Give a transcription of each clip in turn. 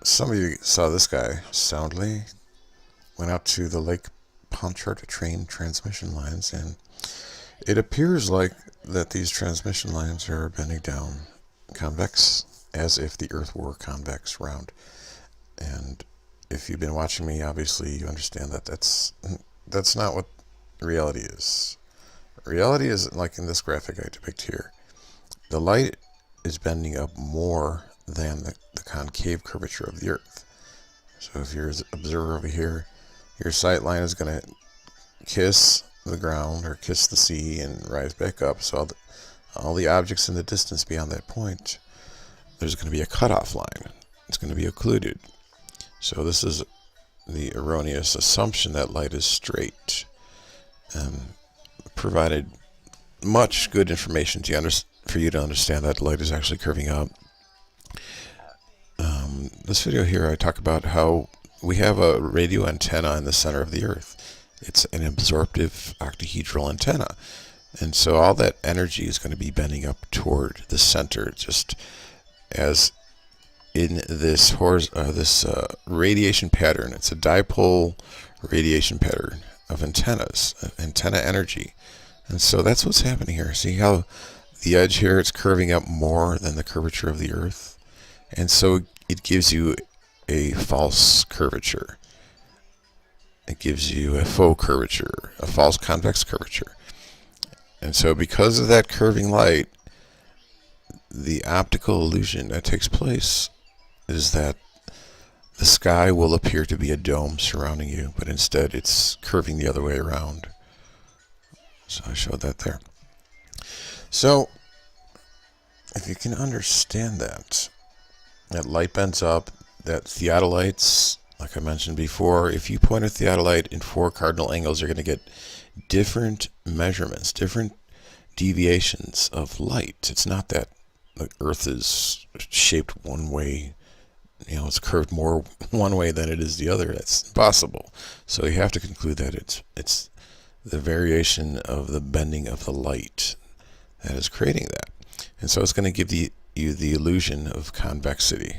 Some of you saw this guy soundly. Went out to the Lake Pontchartrain train transmission lines, and it appears like that these transmission lines are bending down convex, as if the Earth were convex round. And if you've been watching me, obviously you understand that that's not what reality is. Reality is like in this graphic I depict here. The light is bending up more than the concave curvature of the Earth. So if you're an observer over here, your sight line is going to kiss the ground or kiss the sea and rise back up. So all the objects in the distance beyond that point, there's going to be a cutoff line. It's going to be occluded. So this is the erroneous assumption that light is straight, and provided much good information for you to understand that light is actually curving up. This video here I talk about how we have a radio antenna in the center of the Earth. It's an absorptive octahedral antenna, and so all that energy is going to be bending up toward the center, just as in this radiation pattern. It's a dipole radiation pattern of antennas, antenna energy. And so that's what's happening here. See how the edge here, it's curving up more than the curvature of the Earth? And so it gives you a false curvature. It gives you a faux curvature, a false convex curvature. And so because of that curving light, the optical illusion that takes place is that the sky will appear to be a dome surrounding you, but instead it's curving the other way around. So I showed that there. So if you can understand that light bends up, that theodolites, like I mentioned before, if you point a theodolite in 4 cardinal angles, you're going to get different measurements, different deviations of light. It's not that the Earth is shaped one way, it's curved more one way than it is the other. That's impossible. So you have to conclude that it's the variation of the bending of the light that is creating that. And so it's going to give you the illusion of convexity.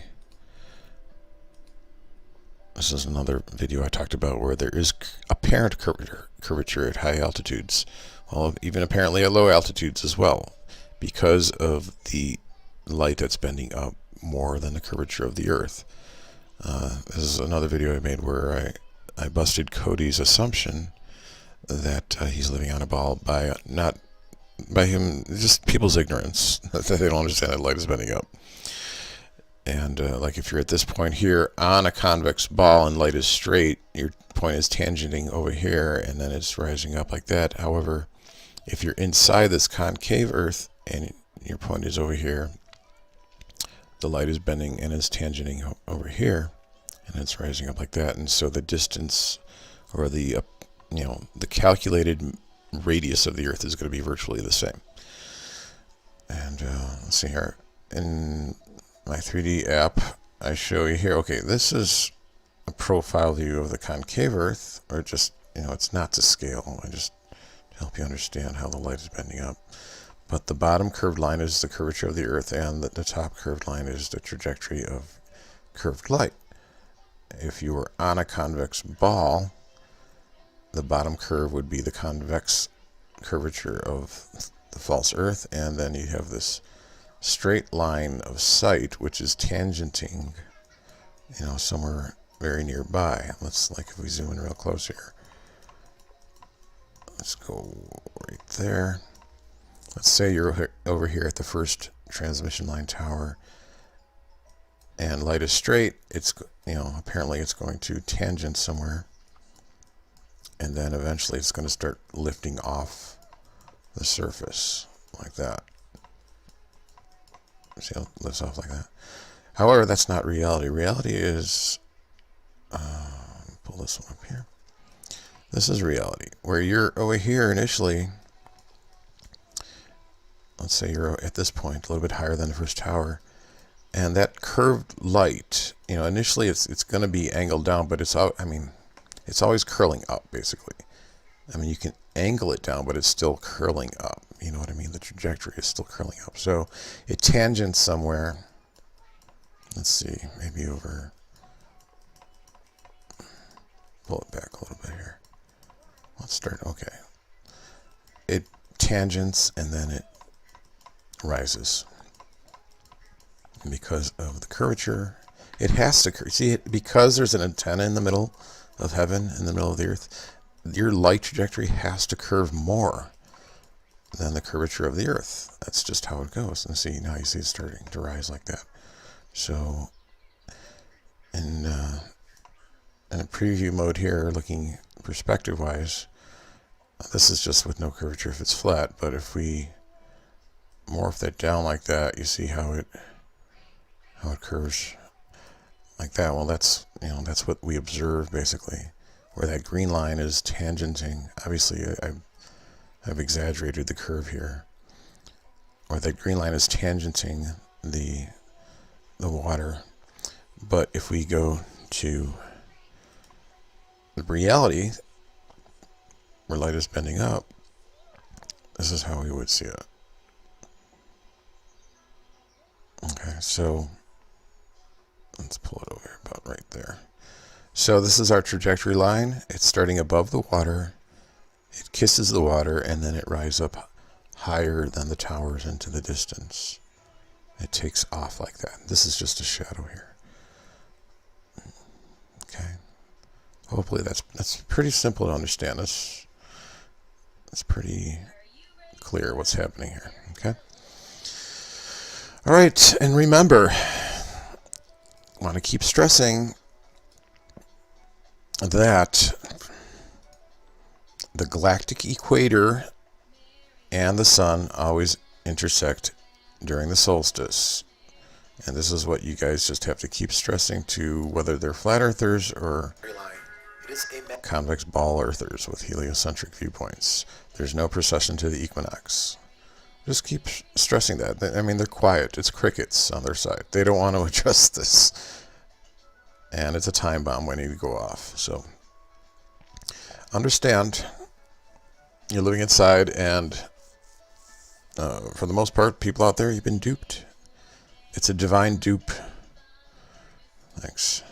This is another video I talked about where there is apparent curvature at high altitudes, well, even apparently at low altitudes as well, because of the light that's bending up more than the curvature of the Earth. This is another video I made where I busted Cody's assumption that he's living on a ball by him, just people's ignorance, that they don't understand that light is bending up. And like if you're at this point here on a convex ball and light is straight, your point is tangenting over here and then it's rising up like that. However, if you're inside this concave Earth and your point is over here, the light is bending and is tangenting over here and it's rising up like that. And so the distance, or the the calculated radius of the Earth is going to be virtually the same. And let's see here. In my 3D app, I show you here, okay, this is a profile view of the concave Earth, or just, it's not to scale. I just help you understand how the light is bending up. But the bottom curved line is the curvature of the Earth, and the top curved line is the trajectory of curved light. If you were on a convex ball, the bottom curve would be the convex curvature of the false Earth, and then you have this straight line of sight which is tangenting, somewhere very nearby. If we zoom in real close here, let's go right there. Let's say you're over here at the first transmission line tower, and light is straight. It's apparently it's going to tangent somewhere, and then eventually it's going to start lifting off the surface like that. See how it lifts off like that? However, that's not reality. Reality is, pull this one up here. This is reality, where you're over here initially. Let's say you're at this point, a little bit higher than the first tower, and that curved light, initially it's going to be angled down, but it's always curling up, basically. You can angle it down, but it's still curling up. You know what I mean? The trajectory is still curling up. So it tangents somewhere. Let's see, maybe over pull it back a little bit here. Let's start. Okay. It tangents and then it rises. And because of the curvature, it has to see it because there's an antenna in the middle of heaven, in the middle of the earth. Your light trajectory has to curve more than the curvature of the earth. That's just how it goes. And see, now you see it starting to rise like that. So in a preview mode here, looking perspective wise, this is just with no curvature if it's flat, but if we morph that down like that, you see how it curves like that. Well, that's what we observe basically, where that green line is tangenting. Obviously, I've exaggerated the curve here, or that green line is tangenting the water. But if we go to the reality, where light is bending up, this is how we would see it. Okay, so let's pull it over about right there. So this is our trajectory line. It's starting above the water. It kisses the water, and then it rises up higher than the towers into the distance. It takes off like that. This is just a shadow here. Okay. Hopefully that's pretty simple to understand. It's pretty clear what's happening here. Okay. All right, and remember, I want to keep stressing that the galactic equator and the sun always intersect during the solstice. And this is what you guys just have to keep stressing to, whether they're flat earthers or convex ball earthers with heliocentric viewpoints. There's no precession to the equinox. Just keep stressing that. I mean, they're quiet. It's crickets on their side. They don't want to address this. And it's a time bomb waiting to go off. So understand you're living inside, and for the most part, people out there, you've been duped. It's a divine dupe. Thanks.